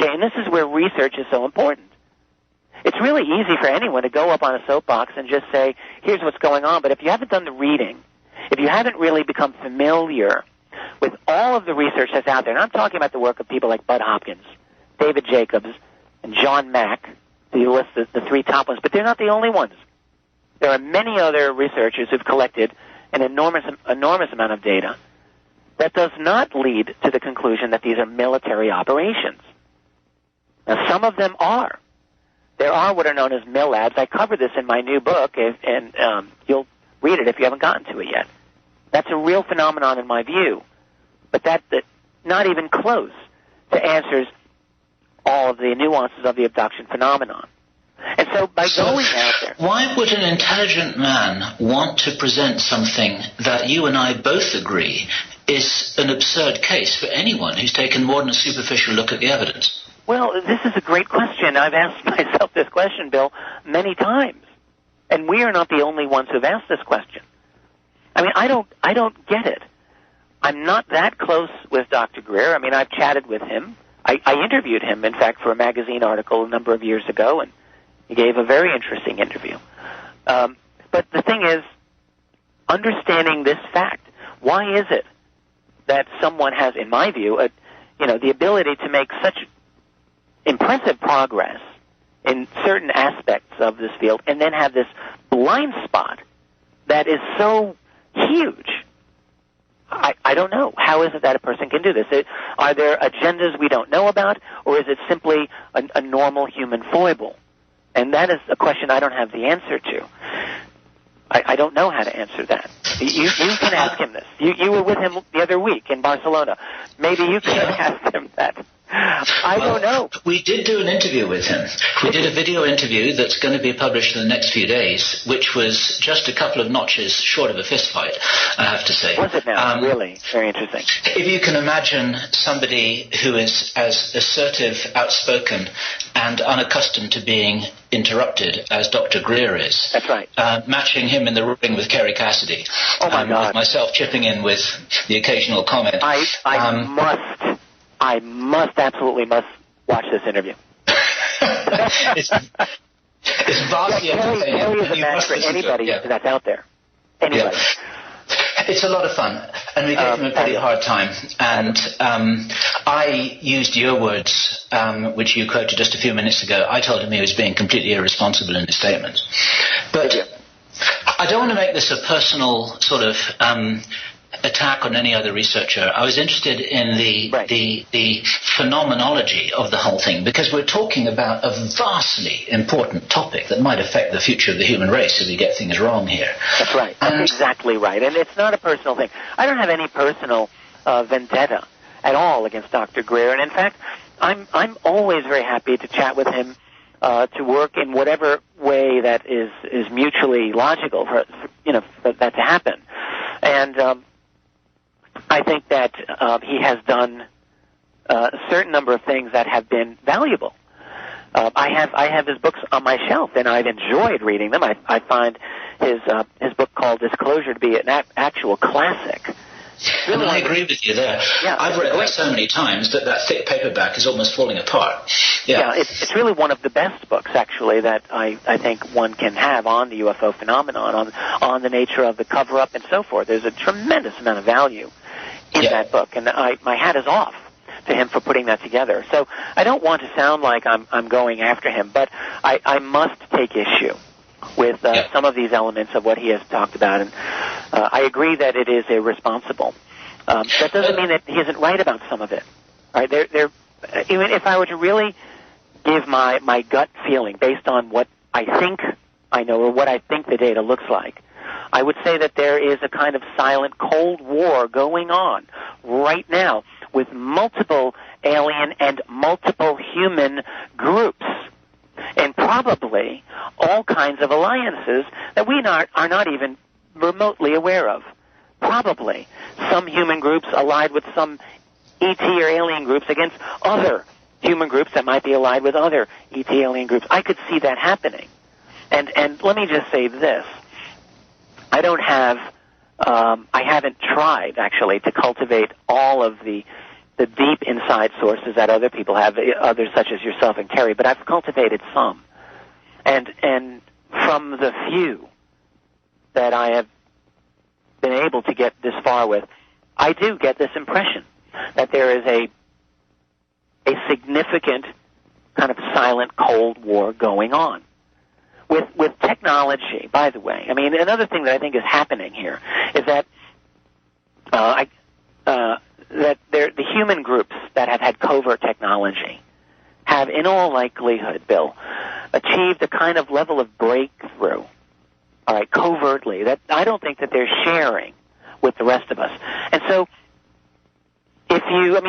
Okay, and this is where research is so important. It's really easy for anyone to go up on a soapbox and just say, here's what's going on, but if you haven't done the reading, if you haven't really become familiar with all of the research that's out there, and I'm talking about the work of people like Bud Hopkins, David Jacobs, and John Mack, you list the three top ones, but they're not the only ones. There are many other researchers who've collected an enormous amount of data that does not lead to the conclusion that these are military operations. Now, some of them are. There are what are known as MILABs. I cover this in my new book, and you'll read it if you haven't gotten to it yet. That's a real phenomenon in my view, but that not even close to answers all of the nuances of the abduction phenomenon. And so by going out there... Why would an intelligent man want to present something that you and I both agree is an absurd case for anyone who's taken more than a superficial look at the evidence? Well, this is a great question. I've asked myself this question, Bill, many times. And we are not the only ones who've asked this question. I mean, I don't get it. I'm not that close with Dr. Greer. I mean, I've chatted with him. I interviewed him, in fact, for a magazine article a number of years ago, and he gave a very interesting interview. But the thing is, understanding this fact, why is it that someone has, in my view, the ability to make such impressive progress in certain aspects of this field and then have this blind spot that is so huge? I don't know. How is it that a person can do this? Are there agendas we don't know about, or is it simply a normal human foible? And that is a question I don't have the answer to. I don't know how to answer that. You can ask him this. You were with him the other week in Barcelona. Maybe you can ask him that. I don't know. We did do an interview with him. We did a video interview that's going to be published in the next few days, which was just a couple of notches short of a fist fight, I have to say. Was it now? Really? Very interesting. If you can imagine somebody who is as assertive, outspoken, and unaccustomed to being interrupted as Dr. Greer is. That's right. Matching him in the ring with Kerry Cassidy. Oh, my God. With myself chipping in with the occasional comment. I absolutely must watch this interview. it's vastly entertaining. Kerry is a match for anybody that's out there. Anybody. Yeah. It's a lot of fun, and we gave him a pretty hard time. And I used your words, which you quoted just a few minutes ago. I told him he was being completely irresponsible in his statements. But I don't want to make this a personal sort of attack on any other researcher. I was interested in the phenomenology of the whole thing, because we're talking about a vastly important topic that might affect the future of the human race if we get things wrong here. That's right. That's exactly right. And it's not a personal thing. I don't have any personal vendetta at all against Dr. Greer. And in fact, I'm always very happy to chat with him, to work in whatever way that is mutually logical for that to happen. And I think that he has done a certain number of things that have been valuable. I have his books on my shelf, and I've enjoyed reading them. I find his book called Disclosure to be an actual classic. And I agree with you there. Yeah, I've read that so many times that thick paperback is almost falling apart. Yeah, it's really one of the best books, actually, that I think one can have on the UFO phenomenon, on the nature of the cover-up and so forth. There's a tremendous amount of value in that book, and my hat is off to him for putting that together. So I don't want to sound like I'm going after him, but I must take issue with some of these elements of what he has talked about, and I agree that it is irresponsible. That doesn't mean that he isn't right about some of it. All right, even if I were to really give my gut feeling based on what I think I know or what I think the data looks like, I would say that there is a kind of silent Cold War going on right now with multiple alien and multiple human groups, and probably all kinds of alliances that we are not even remotely aware of. Probably some human groups allied with some ET or alien groups against other human groups that might be allied with other ET alien groups. I could see that happening. And let me just say this. I haven't tried, actually, to cultivate all of the the deep inside sources that other people have, others such as yourself and Kerry, but I've cultivated some. And from the few that I have been able to get this far with, I do get this impression that there is a significant kind of silent Cold War going on. With technology, by the way, I mean, another thing that I think is happening here is that the human groups that have had covert technology have, in all likelihood, Bill, achieved a kind of level of breakthrough, all right, covertly, that I don't think that they're sharing with the rest of us. And so,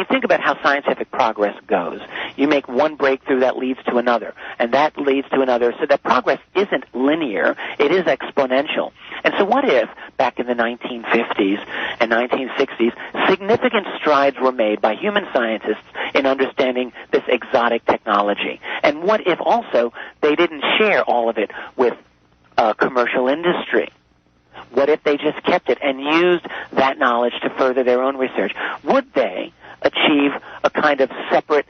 think about how scientific progress goes. You make one breakthrough that leads to another, and that leads to another, so that progress isn't linear, it is exponential. And so what if, back in the 1950s and 1960s, significant strides were made by human scientists in understanding this exotic technology? And what if also they didn't share all of it with commercial industry? What if they just kept it and used that knowledge to further their own research? Would they achieve a kind of separate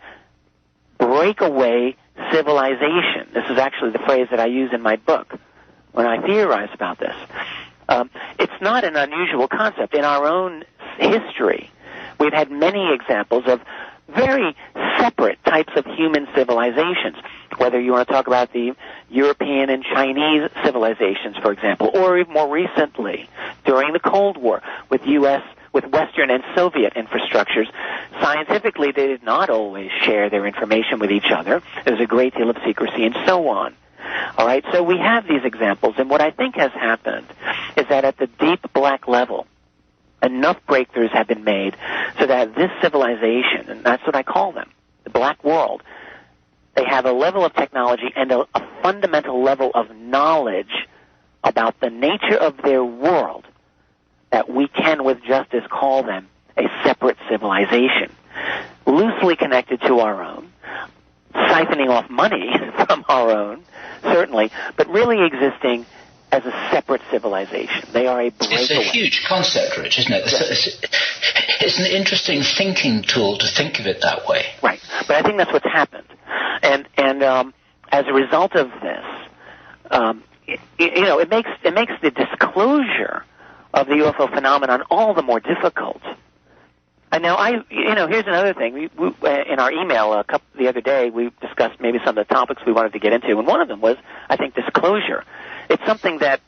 breakaway civilization? This is actually the phrase that I use in my book when I theorize about this. It's not an unusual concept. In our own history, we've had many examples of very separate types of human civilizations, whether you want to talk about the European and Chinese civilizations, for example, or even more recently, during the Cold War, with Western and Soviet infrastructures. Scientifically, they did not always share their information with each other. There was a great deal of secrecy and so on. All right, so we have these examples, and what I think has happened is that at the deep black level, enough breakthroughs have been made so that this civilization, and that's what I call them, the black world, they have a level of technology and a fundamental level of knowledge about the nature of their world that we can with justice call them a separate civilization, loosely connected to our own, siphoning off money from our own, certainly, but really existing as a separate civilization. They are a breakaway. It's a huge concept, Rich, isn't it? Yes. It's an interesting thinking tool to think of it that way. Right, but I think that's what's happened. And as a result of this, it makes the disclosure of the UFO phenomenon all the more difficult. And now, here's another thing. We in our email the other day, we discussed maybe some of the topics we wanted to get into, and one of them was, I think, disclosure. It's something that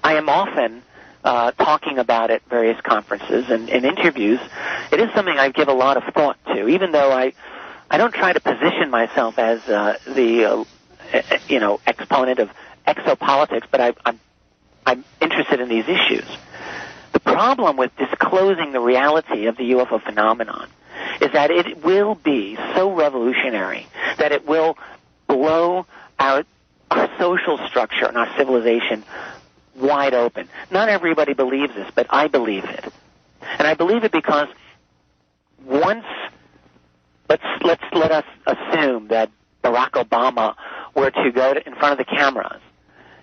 I am often talking about at various conferences and in interviews. It is something I give a lot of thought to, even though I don't try to position myself as the exponent of exopolitics, but I'm interested in these issues. The problem with disclosing the reality of the UFO phenomenon is that it will be so revolutionary that it will blow our social structure and our civilization wide open. Not everybody believes this, but I believe it. And I believe it because once, let us assume that Barack Obama were to go in front of the cameras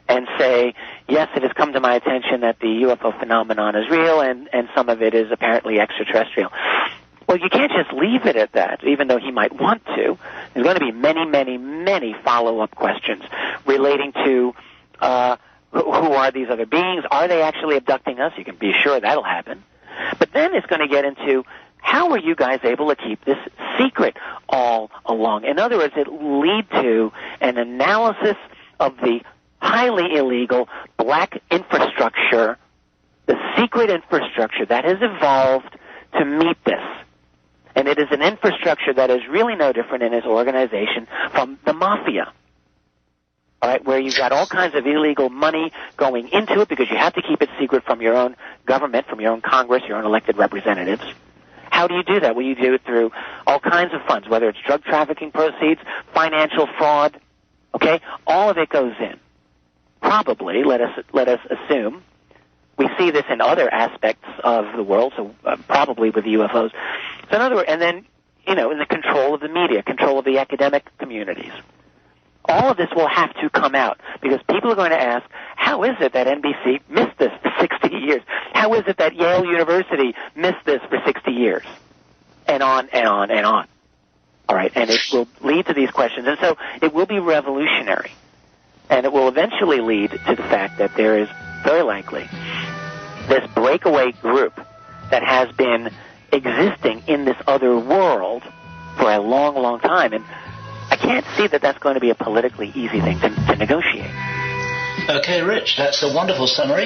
and say, yes, it has come to my attention that the UFO phenomenon is real and some of it is apparently extraterrestrial. Well, you can't just leave it at that, even though he might want to. There's going to be many, many, many follow-up questions relating to who are these other beings? Are they actually abducting us? You can be sure that'll happen. But then it's going to get into, how are you guys able to keep this secret all along? In other words, it will lead to an analysis of the highly illegal black infrastructure, the secret infrastructure that has evolved to meet this. And it is an infrastructure that is really no different in its organization from the mafia. All right, where you've got all kinds of illegal money going into it because you have to keep it secret from your own government, from your own Congress, your own elected representatives. How do you do that? Well, you do it through all kinds of funds, whether it's drug trafficking proceeds, financial fraud, okay? All of it goes in. Probably, let us assume, we see this in other aspects of the world, so probably with UFOs. So in other words, and then, in the control of the media, control of the academic communities. All of this will have to come out because people are going to ask, how is it that NBC missed this for 60 years? How is it that Yale University missed this for 60 years? and on and on and on. All right, and it will lead to these questions. And so it will be revolutionary. And it will eventually lead to the fact that there is, very likely, this breakaway group that has been existing in this other world for a long, long time. And I can't see that that's going to be a politically easy thing to negotiate. Okay, Rich, that's a wonderful summary.